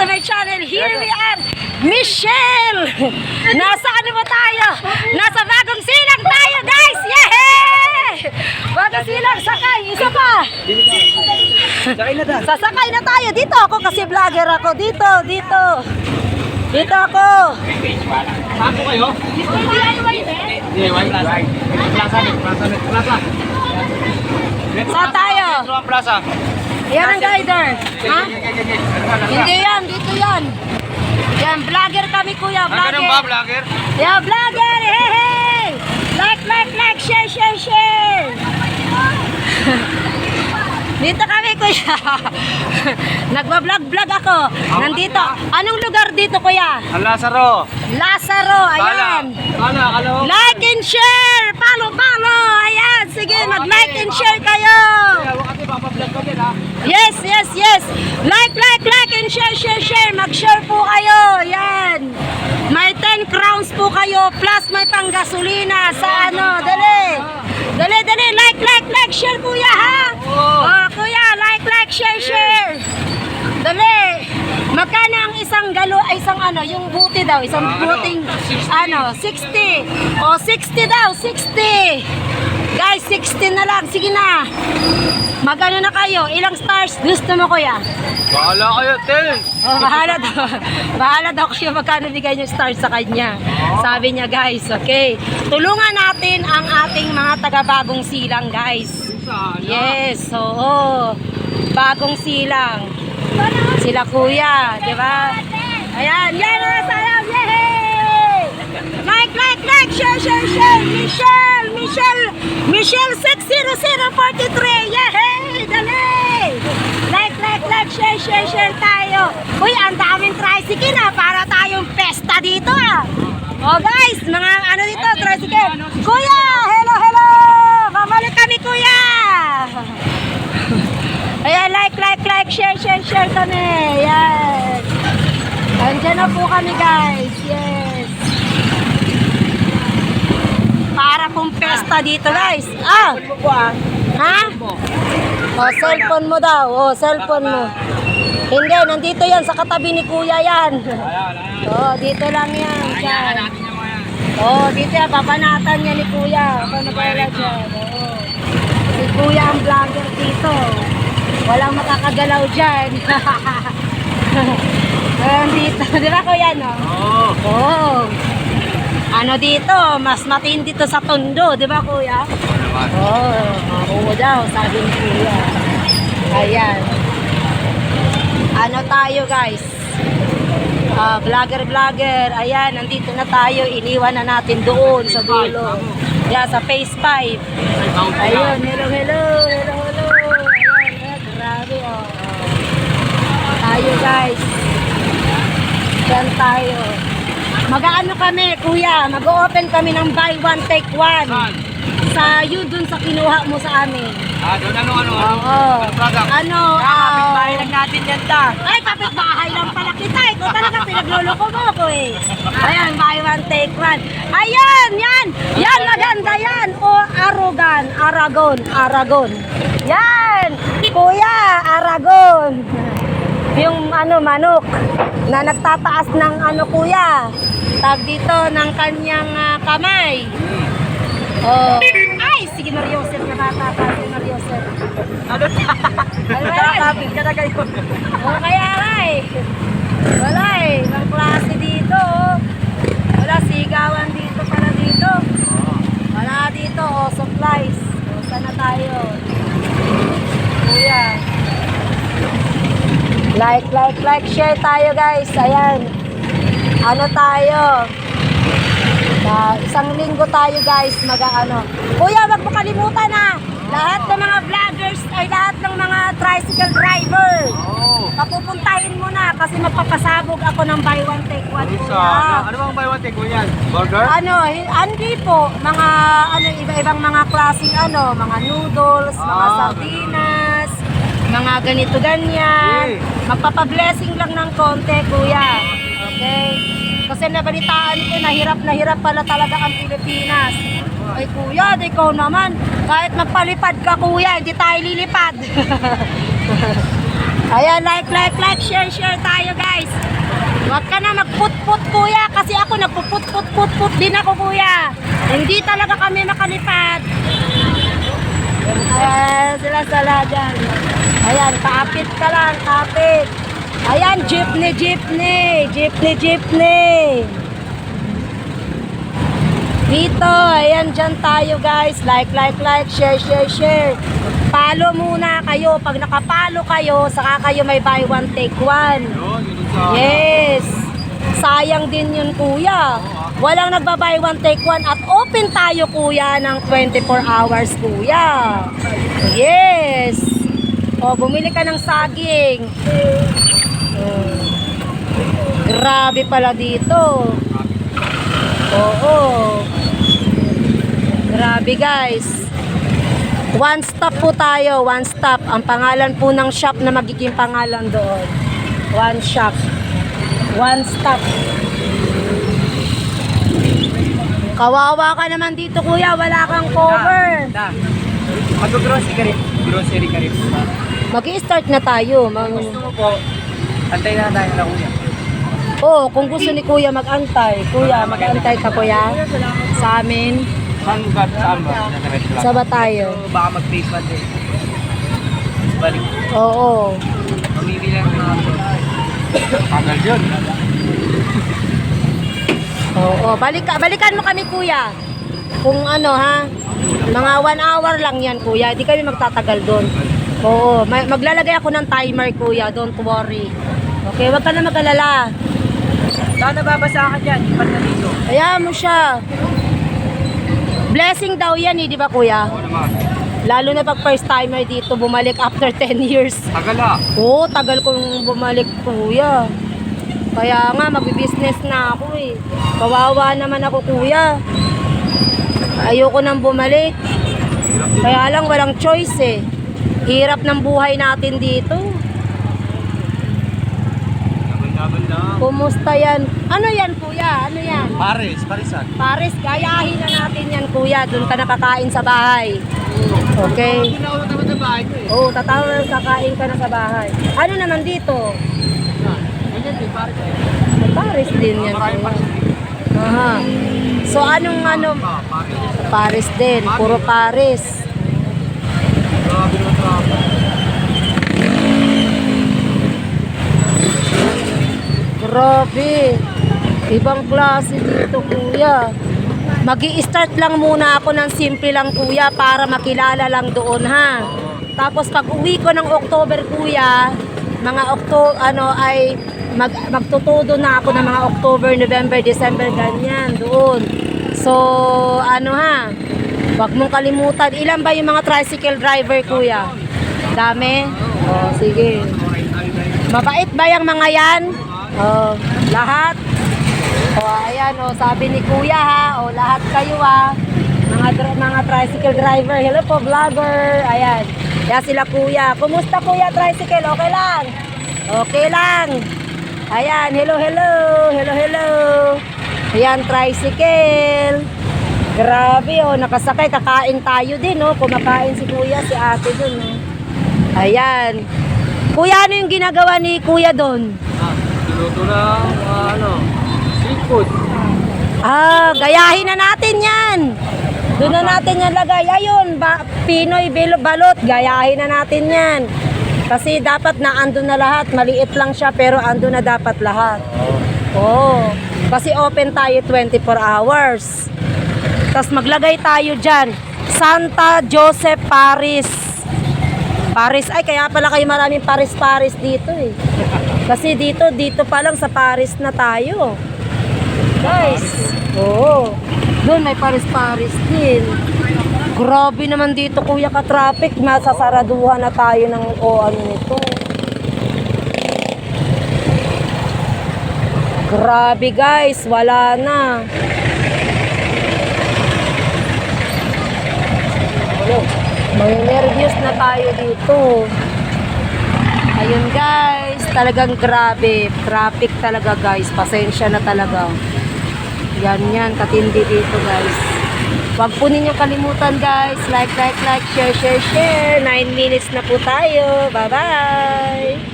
to my channel. Here we are, Michelle! Nasa ano ba tayo? Nasa Bagong Silang tayo, guys! Yehey! Bagong Silang, sakay! Isa pa! Sasakay na tayo. Dito ako kasi vlogger ako. Dito. Dito ako. Saan po kayo? DIY din? DIY Plaza. Saan tayo? Plaza. Yan ang guider. Ha? Hindi yan. Dito yan. Yan, vlogger kami kuya. Ganun ba, vlogger? Yeah, vlogger. Hey, hey. Like, share. Dito kami kuya. Nagbablog ako. Nandito. Anong lugar dito kuya? Lazaro. Lazaro. Ayan. Kala. Like and share. Follow. Ayan. Sige, mag-like and share kayo. Kasi papablog ko din ha. Yes. Like and share. Mag-share po kayo. Yan. May 10 crowns po kayo plus may panggasolina sa ano. Dali. Like, share kuya ha. Oh, kuya, like, share. Dali. Magkano ang isang yung buti daw, isang buting 60. O 60 daw, 60. Guys, 60 na lang. Sige na. Magano na kayo? Ilang stars gusto mo kuya? Bahala kayo, 10. Oh, bahala daw kayo magkano bigay niyo stars sa kanya. Sabi niya guys, okay. Tulungan natin ang ating mga taga-Bagong Silang guys. Yes, oo. Bagong Silang. Sila kuya, di ba? Ayan, yan ang salam. Yay! Like, share. Michelle 60043. Yay! Dali! Like, share tayo. Uy, ang daming tricycle na para tayong pesta dito ah. Oh guys, mga ano dito, tricycle. Kuya, hello. Mamalik kami kuya. Ayan, like, share kami. Ayan. Andiyan na po kami guys. Yes. Para pong pesta dito guys. Ah! Ha? O, cellphone mo daw. O, cellphone mo. Hindi, nandito yan sa katabi ni kuya yan. O, dito lang yan. Dyan. O, dito yan. Papanatan niya ni kuya. Panagala dyan. O. Si kuya ang vlogger dito. Walang makakagalaw dyan. Dito. Di ba kuya, no? Oo. Ano dito, mas matindi to sa Tondo, di ba kuya? Oo daw, sabi ni kuya. Ayan. Ano tayo guys? Vlogger. Ayan, nandito na tayo. Iniwan na natin doon sa dulo. Yeah, sa phase 5. Ayun, hello. Ayan, grabe oh. Tayo guys. Diyan tayo. Mag-aano kami, kuya, mag-open kami ng buy one, take one. Sa yun dun sa kinuha mo sa amin. Doon ano? Kapitbahay lang natin yan ta. Ay, kapitbahay lang pala kita. Ikaw talaga pinagluloko mo ako eh. Ayan, buy one, take one. Ayan, yan, maganda yan. O, Aragon. Yan, kuya, Aragon. Yung manok na nagtataas ng kuya, tag dito ng kanyang kamay. Oh. Ay, sige Mariosep na bata pa, si Mariosep. Nakakapit ka na kayo. Oh, kaya ay. Wala eh, ibang klase dito. Wala, sigawan dito pala dito. Wala dito, supplies. Saan na tayo? Kuya. Like, share tayo guys. Ayan. Ano tayo? Isang linggo tayo guys Kuya, wag mo kalimutan na. Lahat ng mga vloggers ay lahat ng mga tricycle driver. Papupuntahin mo na kasi magpapasabog ako ng buy one take one. Ano bang buy one take one yan? Burger? Hindi po. Mga iba-ibang mga klaseng mga noodles, mga sardinas, mga ganito ganyan. Magpapablessing lang ng konti, kuya. Okay? Kasi nabalitaan ko na hirap pala talaga ang Pilipinas. Ay kuya, ikaw naman. Kahit magpalipad ka kuya, hindi tayo lilipad. Ayan, like, share tayo guys. Huwag ka na magput-put kuya, kasi ako nagpuput-put-put din ako kuya. Hindi talaga kami makalipad. Ayan, sila salagan. Ayan, kapit ka lang, kapit. Ayan, jeepney. Dito, ayan, dyan tayo guys. Like, share. Follow muna kayo. Pag nakapalo kayo, saka kayo may buy one, take one. Yes. Sayang din yun kuya. Walang nagba-buy one, take one. At open tayo kuya ng 24 hours kuya. Yes. O, bumili ka ng saging. Grabe pala dito. Oo. Grabe guys. One stop po tayo, one stop. Ang pangalan po ng shop na magiging pangalan doon. One shop. One stop. Kawawa ka naman dito kuya, wala kang cover. Mag-grocery ka rin. Grocery ka rin. Mag-i-start na tayo. Gusto mo po, antay na tayo na kuya. Oo, kung gusto ni kuya mag-antay. Kuya, mag-antay ka kuya. Sa amin. Saan ba? Sa ba tayo? So, baka mag-face one din. Balik. Oo. Mamili lang na ako. Tagal yun. Oo, balikan mo kami kuya. Kung ano ha, mga 1 hour lang yan kuya, hindi kami magtatagal doon. Oo, maglalagay ako ng timer kuya, don't worry. Okay, wag ka na mag-alala. Saan nababasa ka dyan? Ipat na dito. Kaya mo siya. Blessing daw yan di ba kuya? Oo naman. Lalo na pag first timer dito, bumalik after 10 years. Tagal ah. Oo, tagal kong bumalik kuya. Kaya nga, magbi-business na ako eh. Kawawa naman ako kuya. Ayoko nang bumalik. Kaya lang, walang choice eh. Hirap ng buhay natin dito. Laban lang. Kumusta yan? Ano yan kuya? Ano yan? Parisan. Paris, gayahin na natin yan kuya. Doon ka nakakain sa bahay. Okay? Tinawag naman sa bahay ko eh. Oo, tatawag kakain ka na sa bahay. Ano naman dito? Ganyan din, Paris. Paris din yan Maraming kuya. Paris. Aha. So anong ano? Paris. Paris din. Puro Paris. Grabe naman traffic. Grabe. Ibang klase dito kuya. Magi-start lang muna ako ng simple lang kuya para makilala lang doon ha. Tapos pag uwi ko ng October kuya, mga magtutudo na ako ng mga October, November, December ganyan doon. So ano ha, wag mong kalimutan. Ilan ba yung mga tricycle driver kuya? Dami? Oh, sige. Mabait ba yung mga yan? Oh, lahat? O ayan o, sabi ni kuya ha, o lahat kayo ha, mga tricycle driver, hello po vlogger, ayan, yan sila kuya. Kumusta kuya tricycle, okay lang? Okay lang. Ayan, hello. Ayan, tricycle. Grabe o, nakasakay, kakain tayo din o, kumakain si kuya, si ate dun o. Ayan. Kuya, ano yung ginagawa ni kuya doon? Luto na, seafood. Gayahin na natin yan. Doon na natin yan lagay. Ayun, Pinoy balot. Gayahin na natin yan. Kasi dapat na andun na lahat. Maliit lang siya pero andun na dapat lahat. Oo. Kasi open tayo 24 hours. Tapos maglagay tayo dyan. Santa Joseph Paris. Paris. Ay, kaya pala kayo maraming Paris dito eh. Kasi dito pa lang sa Paris na tayo. Guys. Oo. Doon may Paris din. Grabe naman dito kuya ka-traffic. Masasaraduhan na tayo ng ano nito. Grabe guys. Wala na. May nervyos na tayo dito. Ayun guys, talagang grabe. Traffic talaga guys. Pasensya na talaga. Yan, katindi dito guys. Huwag po ninyong kalimutan guys. Like, share. 9 minutes na po tayo. Bye-bye.